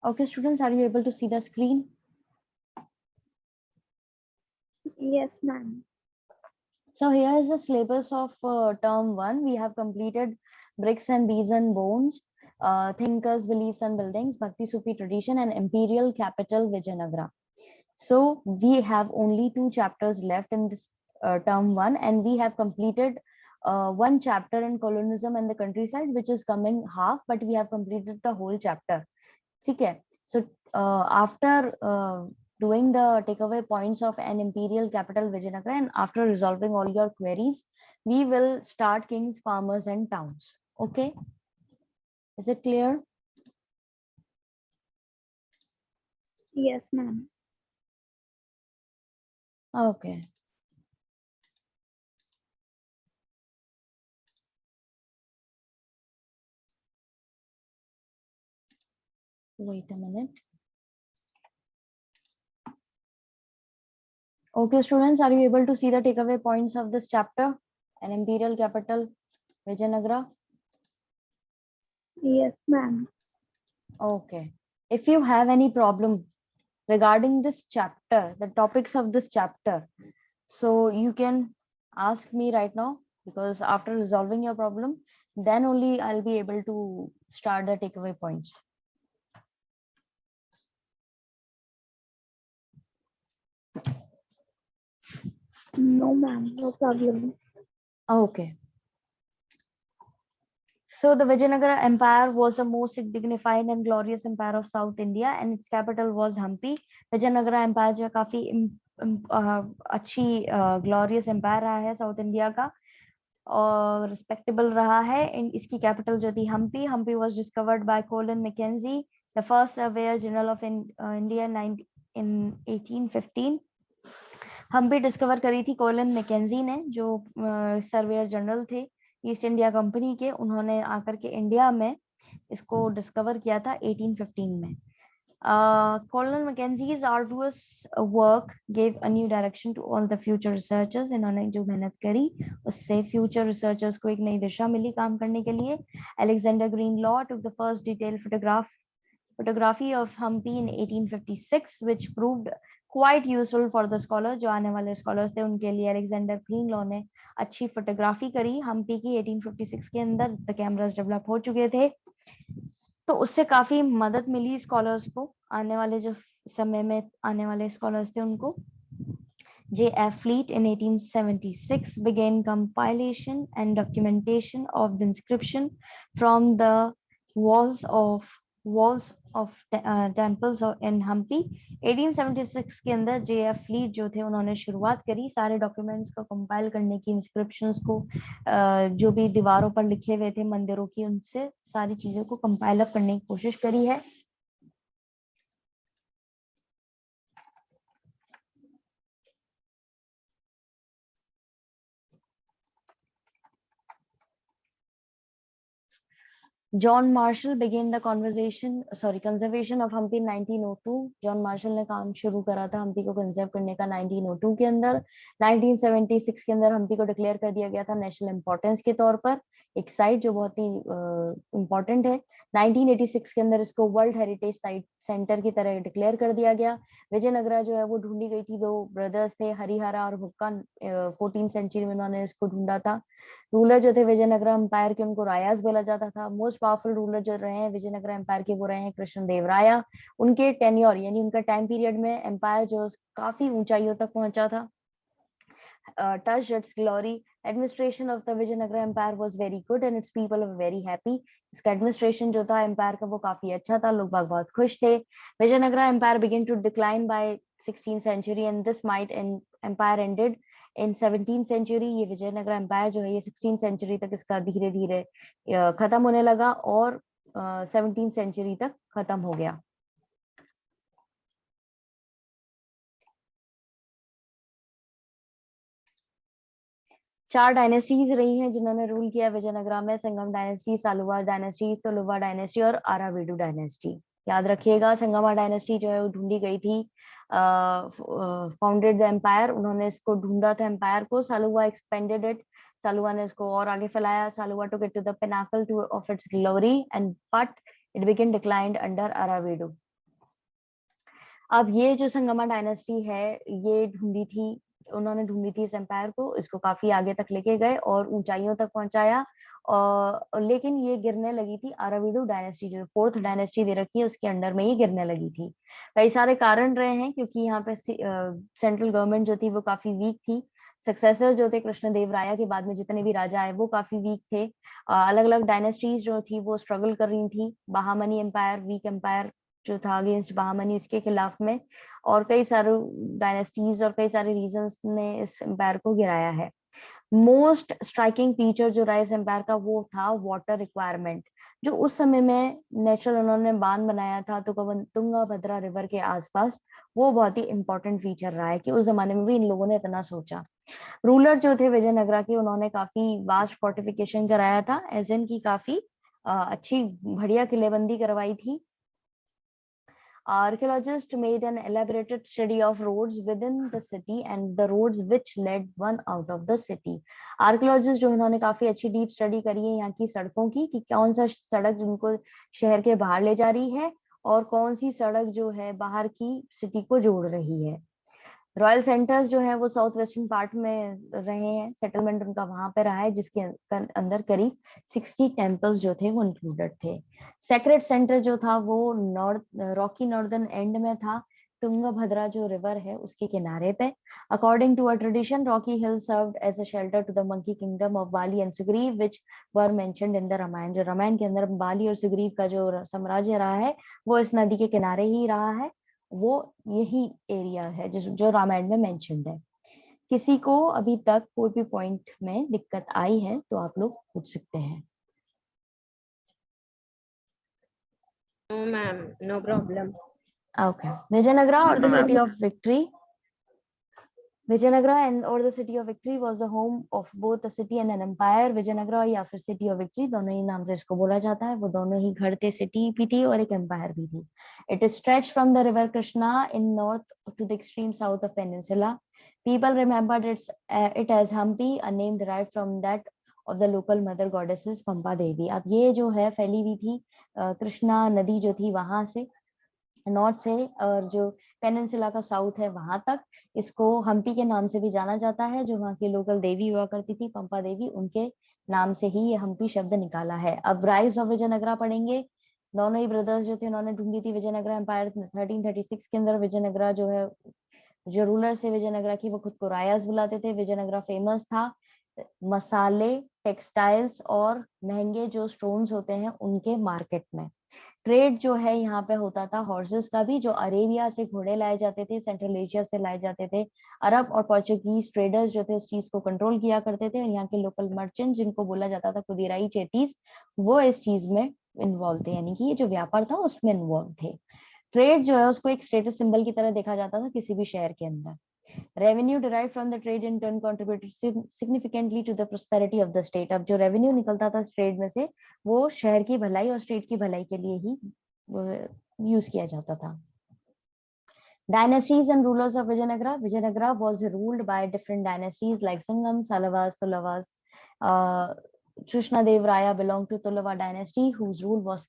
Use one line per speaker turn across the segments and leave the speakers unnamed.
Okay, students, are you able to see the screen?
Yes, ma'am.
So here is the syllabus of term 1. We have completed bricks and beads and bones, thinkers, beliefs and buildings, Bhakti Sufi tradition, and imperial capital Vijayanagara. So we have only 2 chapters left in this term 1, and we have completed one chapter in colonialism and the countryside, which is coming half, but we have completed the whole chapter. Okay. So after doing the takeaway points of an imperial capital Vijayanagara, and after resolving all your queries, we will start kings, farmers and towns. Okay, is it clear?
Yes, ma'am.
Okay. Wait a minute. Okay, students, are you able to see the takeaway points of this chapter? An imperial capital Vijayanagara.
Yes, ma'am.
Okay. If you have any problem regarding this chapter, the topics of this chapter, so you can ask me right now, because after resolving your problem, then only I'll be able to start the takeaway points.
No, ma'am. No problem.
Okay. So the Vijayanagara Empire was the most dignified and glorious empire of South India, and its capital was Hampi. Vijayanagara Empire जो काफी अच्छी glorious empire रहा है south India का, और respectable रहा है। इसकी कैपिटल जो थी Hampi. Hampi was discovered by Colin Mackenzie, the first surveyor general of India in 1815। Hampi discover करी थी कोलिन मैकेंजी ने, जो सर्वेयर जनरल थे ईस्ट इंडिया कंपनी के। उन्होंने आकर के इंडिया में इसको डिस्कवर किया था 1815 में। Colonel Mackenzie's arduous work gave a new direction to all the future researchers. इन्होंने जो मेहनत करी उससे future researchers को एक नई दिशा मिली काम करने के लिए। Alexander Greenlaw took the first detailed photography of Hampi in 1856, which proved quite useful for the scholars. जो आने वाले scholars थे उनके लिए Alexander Greenlaw ने अच्छी फोटोग्राफी करी हम्पी की 1856 के अंदर। द कैमरास डेवलप हो चुके थे, तो उससे काफी मदद मिली स्कॉलर्स को, आने वाले जो समय में आने वाले स्कॉलर्स थे उनको। J.F. Fleet in 1876 began compilation and documentation of the inscription from the walls of temples in Hampi। 1876 के अंदर J.F. Fleet जो थे उन्होंने शुरुआत करी सारे डॉक्यूमेंट्स को कंपाइल करने की, इंस्क्रिप्शंस को, जो भी दीवारों पर लिखे हुए थे मंदिरों की, उनसे सारी चीजों को कंपाइल अप करने की कोशिश करी है। John Marshall began the conservation of Hampi in 1902। John Marshall ने काम शुरू करा था हम्पी को कंजर्व करने का 1902 के अंदर। 1976 के अंदर हम्पी को डिक्लेयर कर दिया गया था नेशनल इंपॉर्टेंस के तौर पर, एक साइट जो बहुत ही इम्पोर्टेंट है। 1986 के अंदर इसको वर्ल्ड हेरिटेज साइट सेंटर की तरह डिक्लेयर कर दिया गया। विजयनगरा जो है वो ढूंढी गई थी, 2 ब्रदर्स थे हरिहरा और हुक्का। 14th सेंचुरी में उन्होंने इसको ढूंढा था। रूलर जो थे विजयनगरा एम्पायर के, उनको रायास बोला जाता था। मोस्ट पावरफुल रूलर जो रहे हैं विजयनगरा एम्पायर के वो रहे हैं कृष्ण देव राया। उनके टेन्योर यानी उनका टाइम पीरियड में एम्पायर जो काफी ऊंचाइयों तक पहुंचा था। touched its glory. Administration of the Vijayanagara Empire was very good and its people were very happy. इसका एडमिनिस्ट्रेशन जो था एम्पायर का वो काफी अच्छा था, लोग बाग बहुत खुश थे। Vijayanagara empire began to decline by 16th century and this might empire ended in 17th century। ये विजयनगरा एम्पायर जो है ये 16th century तक इसका धीरे धीरे खत्म होने लगा और 17th century तक खत्म हो गया। चार डायनेस्टीज रही हैं जिन्होंने रूल किया विजयनगरा में: संगम dynasty, Saluva dynasty, Tuluva dynasty और आरावीडू डायनेस्टी। याद रखिएगा, संगमा डायनेस्टी जो है वो ढूंढी गई थी, फाउंडेड द एम्पायर, उन्होंने इसको ढूंढा था एम्पायर को। सालुवा एक्सपेंडेड इट, सालुवा ने इसको और आगे फैलाया। Saluva took it to the pinnacle of its glory and but it became declined under Aravidu. अब ये जो संगमा डायनेस्टी है, ये उन्होंने ढूंढी थी इस एम्पायर को, इसको काफी आगे तक लेके गए और ऊंचाइयों तक पहुंचाया। और लेकिन ये गिरने लगी थी, अराविडु डायनेस्टी जो फोर्थ डायनेस्टी दे रखी है उसके अंडर में ही गिरने लगी थी। कई सारे कारण रहे हैं, क्योंकि यहाँ पे सेंट्रल गवर्नमेंट जो थी वो काफी वीक थी। सक्सेसर जो थे कृष्णदेव राया के बाद में जितने भी राजा आए वो काफी वीक थे। अलग अलग डायनेस्टीज जो थी वो स्ट्रगल कर रही थी। बहामनी एम्पायर, वीक एम्पायर जो था अगेंस्ट बहामनी, उसके खिलाफ में। और कई सारे डायनेस्टीज और कई सारे रीजन्स ने इस एम्पायर को गिराया है। मोस्ट स्ट्राइकिंग फीचर जो रहा इस एम्पायर का वो था वाटर रिक्वायरमेंट। जो उस समय में नेचुरल उन्होंने बांध बनाया था तो तुंगा भद्रा रिवर के आसपास, वो बहुत ही इंपॉर्टेंट फीचर रहा है कि उस जमाने में भी इन लोगों ने इतना सोचा। रूलर जो थे विजयनगरा के, उन्होंने काफी वास्ट फोर्टिफिकेशन कराया था, एज इन की काफी अच्छी बढ़िया किलेबंदी करवाई थी। Archaeologists made an elaborated study of roads within the city and the roads which led one out of the city. Archaeologists जो इन्होंने काफी अच्छी डीप स्टडी करी है यहाँ की सड़कों की, कि कौन सा सड़क जिनको शहर के बाहर ले जा रही है और कौन सी सड़क जो है बाहर की सिटी को जोड़ रही है। रॉयल सेंटर्स जो है वो साउथ वेस्टर्न पार्ट में रहे हैं, सेटलमेंट उनका वहां पे रहा है, जिसके अंदर करीब 60 टेम्पल्स जो थे वो इंक्लूडेड थे। सेक्रेट सेंटर जो था वो रॉकी नॉर्दर्न एंड में था, तुंगभद्रा जो रिवर है उसके किनारे पे। According to a tradition, rocky hill served as a shelter to the monkey kingdom of Bali and Sugriva which were mentioned in the Ramayana. जो रामायण के अंदर बाली और सुग्रीव का जो साम्राज्य रहा है वो इस नदी के किनारे ही रहा है। वो यही एरिया है जो रामायण में मेंशन्ड है। किसी को अभी तक कोई भी पॉइंट में दिक्कत आई है तो आप लोग पूछ सकते हैं।
No, ma'am. No problem.
Okay, Vijayanagara और the
No,
city
ma'am.
Of victory. Vijayanagara and और the city of victory was the home of both a city and an empire. Vijayanagara या फिर सिटी ऑफ विक्ट्री, दोनों ही नाम से इसको बोला जाता है, वो दोनों ही घर थे, सिटी भी थी और एक एम्पायर भी थी। It is stretch from the river Krishna in north to the extreme south of peninsula. People remembered it as Hampi, a name derived from that of the local mother goddesses Pampa Devi. अब ये जो है फैली हुई थी कृष्णा नदी जो थी वहां से, नॉर्थ से, और जो पेनिनसुला का साउथ है वहां तक। इसको हम्पी के नाम से भी जाना जाता है, जो वहाँ की लोकल देवी हुआ करती थी पंपा देवी, उनके नाम से ही ये हम्पी शब्द निकाला है। अब राइज ऑफ विजयनगरा पढ़ेंगे। दोनों ही ब्रदर्स जो थे उन्होंने ढूंढी थी विजयनगरा एम्पायर 1336 के अंदर। विजयनगरा जो है, जो रूलर थे विजयनगरा की, वो खुद को रायास बुलाते थे। विजयनगरा फेमस था मसाले, टेक्सटाइल्स और महंगे जो स्टोन्स होते हैं उनके मार्केट में। ट्रेड जो है यहाँ पे होता था हॉर्सेस का भी, जो अरेबिया से घोड़े लाए जाते थे, सेंट्रल एशिया से लाए जाते थे। अरब और पोर्चुगीज ट्रेडर्स जो थे उस चीज को कंट्रोल किया करते थे, और यहाँ के लोकल मर्चेंट जिनको बोला जाता था खुदिराई चेतीस, वो इस चीज में इन्वॉल्व थे, यानी कि ये जो व्यापार था उसमें इन्वॉल्व थे। ट्रेड जो है उसको एक स्टेटस सिंबल की तरह देखा जाता था किसी भी शहर के अंदर। Revenue derived from the trade in turn contributed significantly to the prosperity of the state। अब जो रेवेन्यू निकलता था ट्रेड में से, वो शहर की भलाई और स्टेट की भलाई के लिए ही यूज किया जाता था। Dynasties and rulers of Vijayanagara. Vijayanagara was ruled by different dynasties like Sangam, Salavas, Tullavas. Krishnadev Raya belonged to Tullava dynasty, whose rule was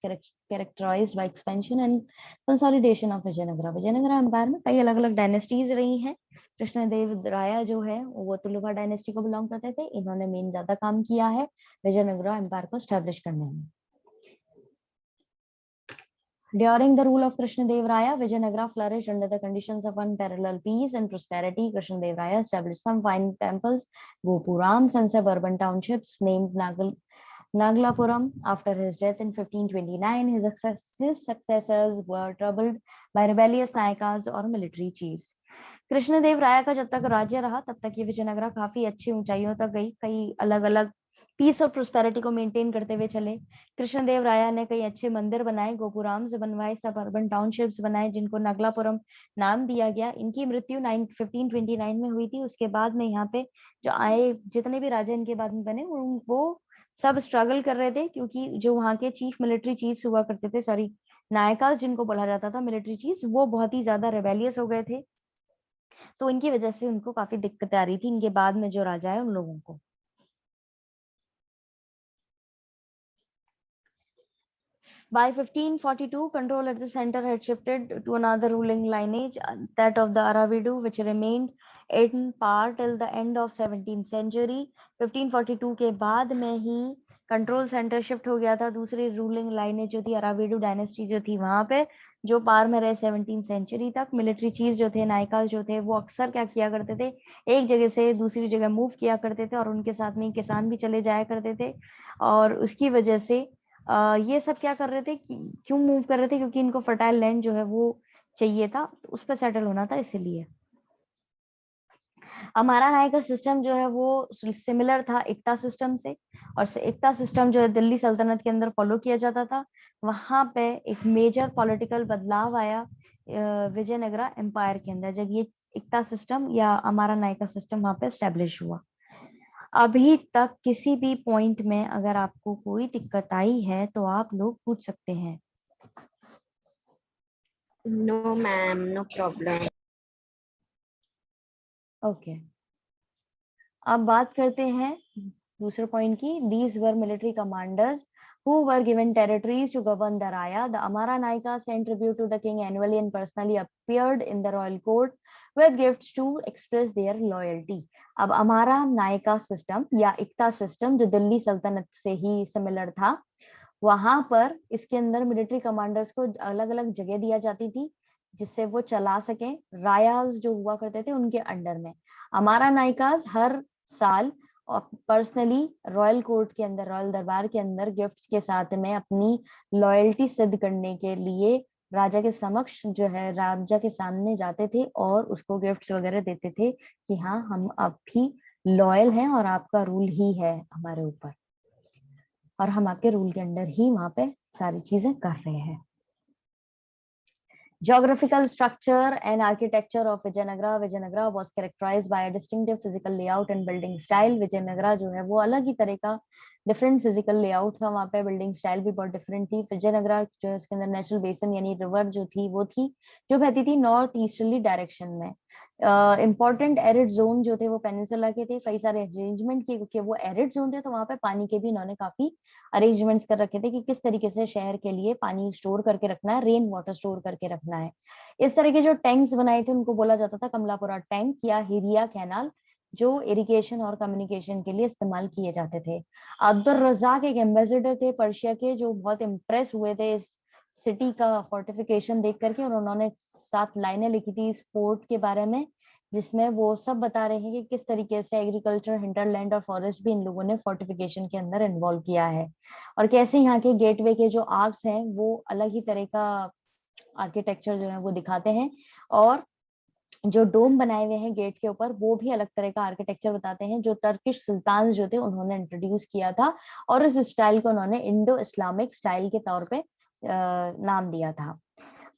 characterized by expansion and consolidation of Vijayanagara. Vijayanagara empire में कई अलग अलग dynasties रही हैं। कृष्णदेव राया जो है वो Tuluva dynasty को बिलोंग करते थे। इन्होंने मेन ज्यादा काम किया है विजयनगरा एम्पायर को स्टैब्लिश करने में। During the rule of Krishnadev Raya, Vijayanagara flourished under the conditions of unparalleled peace and prosperity. Krishnadev Raya established some fine temples, Gopurams, and suburban townships named Naglapuram. After his death in 1529, his successors were troubled by rebellious Nayakas or military chiefs. Krishnadeva राय का जब तक राज्य रहा तब तक ये विजयनगरा काफी अच्छी ऊंचाइयों तक गई। कई अलग अलग पीस और प्रोस्पेरिटी को मेंटेन करते हुए चले। कृष्णदेव राया ने कई अच्छे मंदिर बनाए, गोपुराम्स बनवाए, सब अर्बन टाउनशिप्स बनाए, जिनको नगलापुरम नाम दिया गया। इनकी मृत्यु 1529 में हुई थी। उसके बाद में यहाँ पे जो आए जितने भी राजा इनके बाद में बने वो सब स्ट्रगल कर रहे थे, क्योंकि जो वहाँ के चीफ मिलिट्री चीफ्स हुआ करते थे, सॉरी नायकास जिनको बोला जाता था मिलिट्री चीफ्स, वो बहुत ही ज्यादा रेबेलियस हो गए थे। तो इनकी वजह से उनको काफी दिक्कत आ रही थी इनके बाद में जो राजा है उन लोगों को। By 1542, control at the center had shifted to another ruling lineage, that of the Aravidu, which remained in part till the end of 17th century. 1542 के बाद में ही कंट्रोल सेंटर शिफ्ट हो गया था दूसरी रूलिंग लाइनेज जो थी अराविडू डायनेस्टी जो थी वहां पे, जो पार में रहे 17th सेंचुरी तक। मिलिट्री चीफ जो थे, नायकास जो थे, वो अक्सर क्या किया करते थे, एक जगह से दूसरी जगह मूव किया करते थे और उनके साथ में किसान भी चले जाया करते थे। और उसकी वजह से ये सब क्या कर रहे थे, क्यों मूव कर रहे थे, क्योंकि इनको फर्टाइल लैंड जो है वो चाहिए था, तो उस पर सेटल होना था इसीलिए। हमारा राय का सिस्टम जो है वो सिमिलर था इक्ता सिस्टम से, और इक्ता सिस्टम जो है दिल्ली सल्तनत के अंदर फॉलो किया जाता था। वहां पे एक मेजर पॉलिटिकल बदलाव आया विजयनगरा एम्पायर के अंदर, जब ये इक्ता सिस्टम या हमारा नायका सिस्टम वहां पे स्टैब्लिश हुआ। अभी तक किसी भी पॉइंट में अगर आपको कोई दिक्कत आई है तो आप लोग पूछ सकते हैं।
No, ma'am, no problem.
Okay, अब बात करते हैं दूसरे पॉइंट की। These were military commanders who were given territories to govern the Raya. The Amara Naika sent tribute to the king annually and personally appeared in the royal court with gifts to express their loyalty. अब अमारा Nykaa system या इक्ता system जो दिल्ली सल्तनत से ही similar था, वहां पर इसके अंदर मिलिट्री कमांडर्स को अलग अलग जगह दिया जाती थी जिससे वो चला सके, रायाज जो हुआ करते थे उनके अंडर में। हमारा नायकाज हर साल और पर्सनली रॉयल कोर्ट के अंदर, रॉयल दरबार के अंदर गिफ्ट्स के साथ में अपनी लॉयल्टी सिद्ध करने के लिए राजा के समक्ष जो है, राजा के सामने जाते थे और उसको गिफ्ट्स वगैरह देते थे कि हाँ हम अब भी लॉयल हैं और आपका रूल ही है हमारे ऊपर, और हम आपके रूल के अंडर ही वहां पे सारी चीजें कर रहे हैं। Geographical structure and architecture of Vijayanagara. Vijayanagara was characterized by a distinctive physical layout and building style. Vijayanagara जो है वो अलग ही तरह का डिफरेंट फिजिकल लेआउट था, वहाँ पे बिल्डिंग स्टाइल भी बहुत डिफरेंट थी। विजयनगरा जो है इसके अंदर नेचुरल बेसन यानी रिवर जो थी वो थी जो बहती थी नॉर्थ ईस्टर्ली डायरेक्शन में। इम्पोर्टेंट एरिड जोन जो थे वो पेनिनसुला के थे, कई सारे अरेंजमेंट किए क्योंकि वो एरिड जोन थे, तो वहां पे पानी के भी इन्होंने काफी अरेंजमेंट्स कर रखे थे कि किस तरीके से शहर के लिए पानी स्टोर करके रखना है, रेन वाटर स्टोर करके रखना है। इस तरह के जो टैंक्स बनाए थे उनको बोला जाता था कमलापुरा टैंक या हिरिया कैनाल, जो इरिगेशन और कम्युनिकेशन के लिए इस्तेमाल किए जाते थे। अब्दुल रजाक एक एम्बेसडर थे पर्शिया के, जो बहुत इम्प्रेस हुए थे इस सिटी का फोर्टिफिकेशन देख करके, और उन्होंने 7 लाइनें लिखी थी इस फोर्ट के बारे में, जिसमें वो सब बता रहे हैं कि किस तरीके से एग्रीकल्चर, हिंटरलैंड और फॉरेस्ट भी इन लोगों ने फोर्टिफिकेशन के अंदर इन्वॉल्व किया है, और कैसे यहाँ के गेटवे के जो आर्क्स हैं वो अलग ही तरह का आर्किटेक्चर जो है वो दिखाते हैं, और जो डोम बनाए हुए हैं गेट के ऊपर वो भी अलग तरह का आर्किटेक्चर बताते हैं, जो टर्किश सुल्तान जो थे उन्होंने इंट्रोड्यूस किया था, और इस स्टाइल को उन्होंने इंडो इस्लामिक स्टाइल के तौर पे नाम दिया था।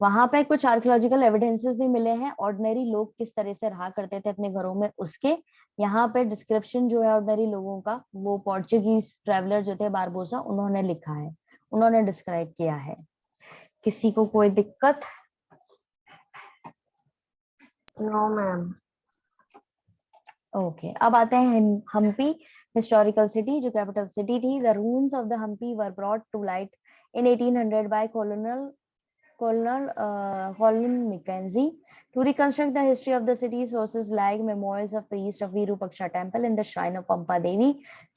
वहां पे कुछ आर्कियोलॉजिकल एविडेंसेस भी मिले हैं, ऑर्डिनरी लोग किस तरह से रहा करते थे अपने घरों में उसके। यहाँ पे डिस्क्रिप्शन जो है ऑर्डिनरी लोगों का, वो पोर्चुगीज ट्रेवलर जो थे बारबोसा, उन्होंने लिखा है, उन्होंने डिस्क्राइब किया है। किसी को कोई दिक्कत?
No, ma'am.
ओके, अब आते हैं हम्पी हिस्टोरिकल सिटी, जो कैपिटल सिटी थी। The ruins of the Hampi were brought to light in 1800 by Colin Mackenzie to reconstruct the history of the city. Sources like memoirs of priests of Virupaksha temple in the shrine of Pampa Devi,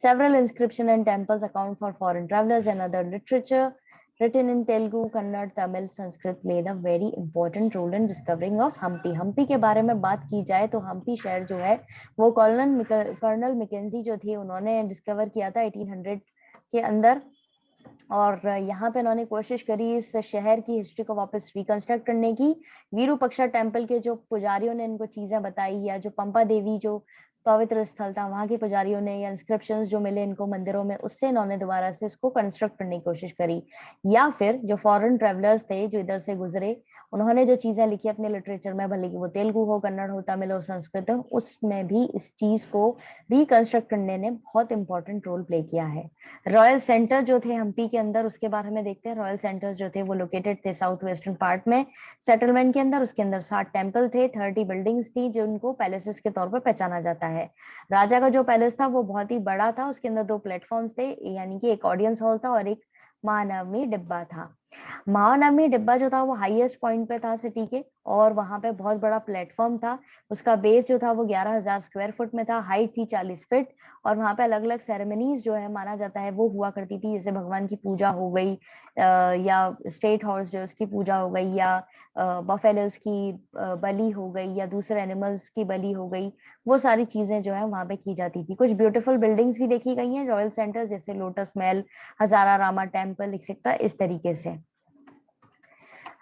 several inscriptions and temples account for foreign travelers, and other literature written in Telugu, Kannada, Tamil, Sanskrit played a very important role in discovering of Hampi. Hampi के बारे में बात की जाए तो हम्पी शहर जो है वो कर्नल मैकेंजी जो थे उन्होंने डिस्कवर किया था 1800 के अंदर, और यहाँ पे उन्होंने कोशिश करी इस शहर की हिस्ट्री को वापस रिकंस्ट्रक्ट करने की। वीरूपक्षा टेम्पल के जो पुजारियों ने इनको चीजें बताई, या जो पंपा देवी जो पवित्र स्थल था वहां के पुजारियों ने, या इंस्क्रिप्शंस जो मिले इनको मंदिरों में, उससे इन्होंने दोबारा से इसको कंस्ट्रक्ट करने की कोशिश करी। या फिर जो फॉरेन ट्रेवलर्स थे जो इधर से गुजरे, उन्होंने जो चीजें लिखी अपने लिटरेचर में, भले कि वो तेलुगु हो, कन्नड़ हो, तमिल हो, संस्कृत हो, उसमें भी इस चीज को रिकंस्ट्रक्ट करने ने बहुत इंपॉर्टेंट रोल प्ले किया है। रॉयल सेंटर जो थे हम्पी के अंदर, उसके बारे में देखते हैं। रॉयल सेंटर्स जो थे वो लोकेटेड थे साउथ वेस्टर्न पार्ट में सेटलमेंट के अंदर। उसके अंदर 7 टेम्पल थे, 30 बिल्डिंग्स थी जिनको पैलेसेस के तौर पर पहचाना जाता है। राजा का जो पैलेस था वो बहुत ही बड़ा था, उसके अंदर 2 प्लेटफॉर्म्स थे, यानी कि एक ऑडियंस हॉल था और एक महानवमी डिब्बा था। महानवमी डिब्बा जो था वो हाईएस्ट पॉइंट पे था सिटी के, और वहां पे बहुत बड़ा प्लेटफॉर्म था। उसका बेस जो था वो 11,000 स्क्वायर फुट में था, हाइट थी 40 फीट, और वहां पे अलग अलग सेरेमनीज जो है माना जाता है वो हुआ करती थी, जैसे भगवान की पूजा हो गई, या स्टेट हॉर्स जो उसकी पूजा हो गई, या बफेलोज की बलि हो गई, या दूसरे एनिमल्स की बलि हो गई। वो सारी चीजें जो है वहां पे की जाती थी। कुछ ब्यूटीफुल बिल्डिंग्स भी देखी गई हैं, रॉयल सेंटर्स जैसे लोटस महल, हजारा रामा टेम्पल एक्सेट्रा, इस तरीके से।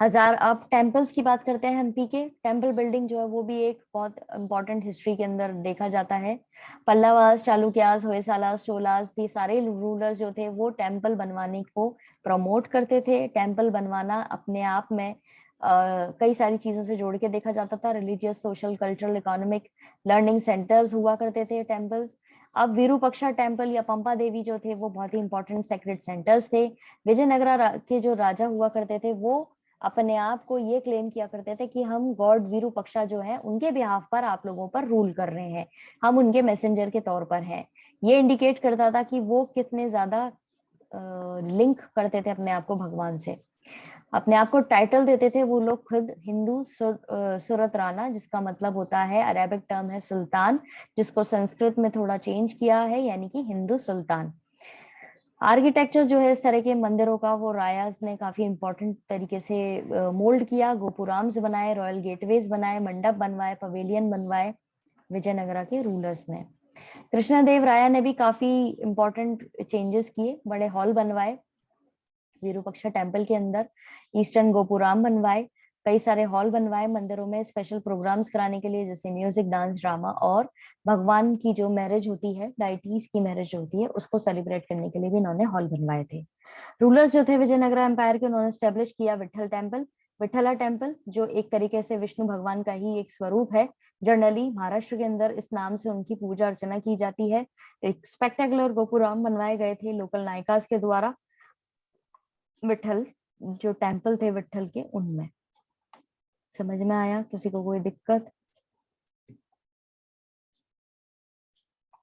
अब टेम्पल्स की बात करते हैं। एमपी के टेम्पल बिल्डिंग जो है वो भी एक बहुत इंपॉर्टेंट हिस्ट्री के अंदर देखा जाता है। पल्लवास, चालुक्यास, होयसालास, चोलास, ये सारे रूलर्स जो थे वो टेम्पल बनवाने को प्रमोट करते थे। टेम्पल बनवाना अपने आप में कई सारी चीजों से जोड़ के देखा जाता था। Religious, social, cultural, economic, learning centres हुआ करते थे टेम्पल्स। अब विरूपक्षा टेम्पल या पंपा देवी जो थे वो बहुत ही इंपॉर्टेंट सेक्रेट सेंटर्स थे। विजयनगरा के जो राजा हुआ करते थे वो अपने आप को ये क्लेम किया करते थे कि हम गॉड विरूपक्षा जो है उनके बिहाफ पर आप लोगों पर रूल कर रहे हैं, हम उनके मैसेंजर के तौर पर हैं। ये इंडिकेट करता था कि वो कितने ज्यादा लिंक करते थे अपने आप को भगवान से। अपने आप को टाइटल देते थे वो लोग खुद हिंदू सुरत राना, जिसका मतलब होता है, अरेबिक टर्म है सुल्तान, जिसको संस्कृत में थोड़ा चेंज किया है, यानी कि हिंदू सुल्तान। आर्किटेक्चर जो है इस तरह के मंदिरों का वो रायाज ने काफी इंपॉर्टेंट तरीके से मोल्ड किया। गोपुराम्स बनाए, रॉयल गेटवेज बनाए, मंडप बनवाए, पवेलियन बनवाए विजयनगरा के रूलर्स ने। कृष्णदेव राया ने भी काफी इंपॉर्टेंट चेंजेस किए, बड़े हॉल बनवाए विरूपक्षा टेम्पल के अंदर, ईस्टर्न गोपुराम बनवाए, कई सारे हॉल बनवाए मंदिरों में स्पेशल प्रोग्राम्स कराने के लिए, जैसे म्यूजिक, डांस, ड्रामा, और भगवान की जो मैरिज होती है, डाइटीज की मैरिज होती है, उसको सेलिब्रेट करने के लिए भी इन्होंने हॉल बनवाए थे। रूलर्स जो थे विजयनगरा एम्पायर के, उन्होंने स्टेब्लिश किया विठल टेम्पल, विठला टेम्पल, जो एक तरीके से विष्णु भगवान का ही एक स्वरूप है। जनरली महाराष्ट्र के अंदर इस नाम से उनकी पूजा अर्चना की जाती है। एक स्पेक्टेकुलर गोपुराम बनवाए गए थे लोकल नायकास के द्वारा, विठल जो टेम्पल थे विठल के, उनमें। समझ में आया? किसी को कोई दिक्कत?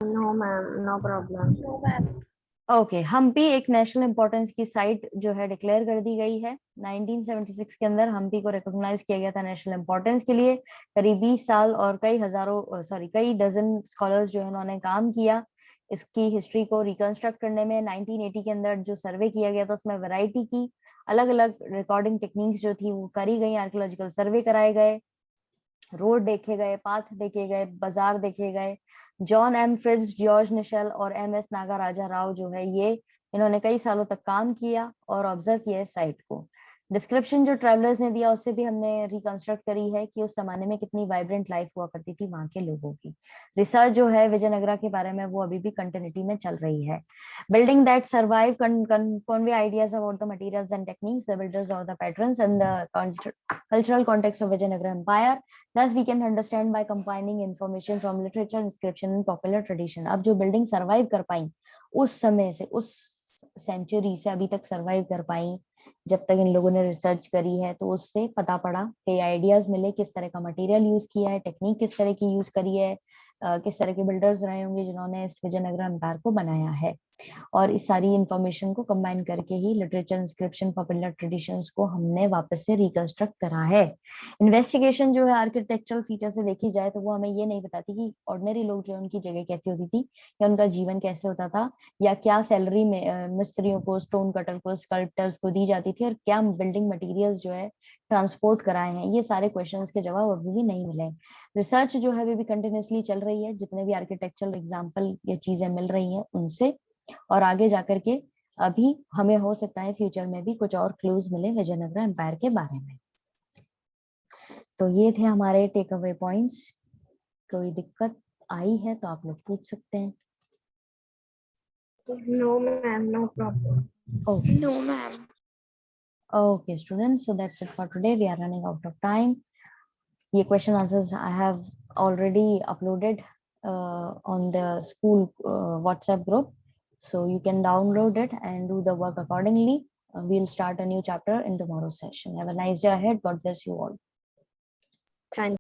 No, ma'am. No problem.
No, ma'am.
Okay, Hampi एक नेशनल इंपॉर्टेंस की साइट जो है डिक्लेयर कर दी गई है। 1976 के अंदर हम्पी को रिकॉग्नाइज किया गया था नेशनल इंपॉर्टेंस के लिए। करीब 20 साल और कई डजन स्कॉलर्स जो है उन्होंने काम किया इसकी हिस्ट्री को रिकंस्ट्रक्ट करने में। 1980 के अंदर जो सर्वे किया गया था उसमें वैरायटी की अलग अलग रिकॉर्डिंग टेक्निक्स जो थी वो करी गई, आर्कियोलॉजिकल सर्वे कराए गए, रोड देखे गए, पाथ देखे गए, बाजार देखे गए। John M Fritz, George Nishel और एम एस नागाराजा राव जो है ये, इन्होंने कई सालों तक काम किया और ऑब्जर्व किया इस साइट को। डिस्क्रिप्शन जो ट्रैवलर्स ने दिया उससे भी हमने रिकंस्ट्रक्ट करी है कि उस जमाने में कितनी वाइब्रेंट लाइफ हुआ करती थी वहां के लोगों की। रिसर्च जो है विजयनगरा के बारे में वो अभी भी कंटिन्यूटी में चल रही है। Building that survive convey ideas about the materials and techniques, the builders or the patrons, and the cultural context of Vijayanagara Empire. Thus, we can understand by combining information from literature, inscription, and popular tradition. अब जो building survive कर पाई उस समय से, उस century से अभी तक सरवाइव कर पाई, जब तक इन लोगों ने रिसर्च करी है, तो उससे पता पड़ा, कई आइडियाज मिले, किस तरह का मटेरियल यूज किया है, टेक्निक किस तरह की यूज करी है, किस तरह के बिल्डर्स रहे होंगे जिन्होंने इस विजयनगरा एम्पायर को बनाया है। और इस सारी इंफॉर्मेशन को कंबाइन करके ही लिटरेचर, इंस्क्रिप्शन, पॉपुलर ट्रेडिशंस को हमने वापस से रिकंस्ट्रक्ट करा है। इन्वेस्टिगेशन जो है आर्किटेक्चरल फीचर से देखी जाए तो वो हमें ये नहीं बताती कि ऑर्डिनरी लोग जो है उनकी जगह कैसी होती थी, या उनका जीवन कैसे होता था, या क्या सैलरी में मिस्त्रियों को, स्टोन कटर को, स्कल्प्टर्स को दी जाती थी, और क्या बिल्डिंग मटेरियल्स जो है ट्रांसपोर्ट कराए हैं। ये सारे क्वेश्चंस के जवाब अभी भी नहीं मिले। रिसर्च जो है अभी भी कंटिन्यूसली चल रही है, जितने भी आर्किटेक्चरल एग्जाम्पल या चीजें मिल रही हैं उनसे, और आगे जाकर के अभी हमें हो सकता है फ्यूचर में भी कुछ और क्लूज मिले विजयनगरा एम्पायर के बारे में। तो ये थे हमारे टेक अवे पॉइंट्स। कोई दिक्कत आई है तो आप लोग पूछ सकते हैं।
No, ma'am. No problem.
Okay.
No, ma'am.
Okay, students. So that's it for today. We are running out of time. ये question answers I have already uploaded on the school WhatsApp group. So you can download it and do the work accordingly. We'll start a new chapter in tomorrow's session. Have a nice day ahead. God bless you all.
Thank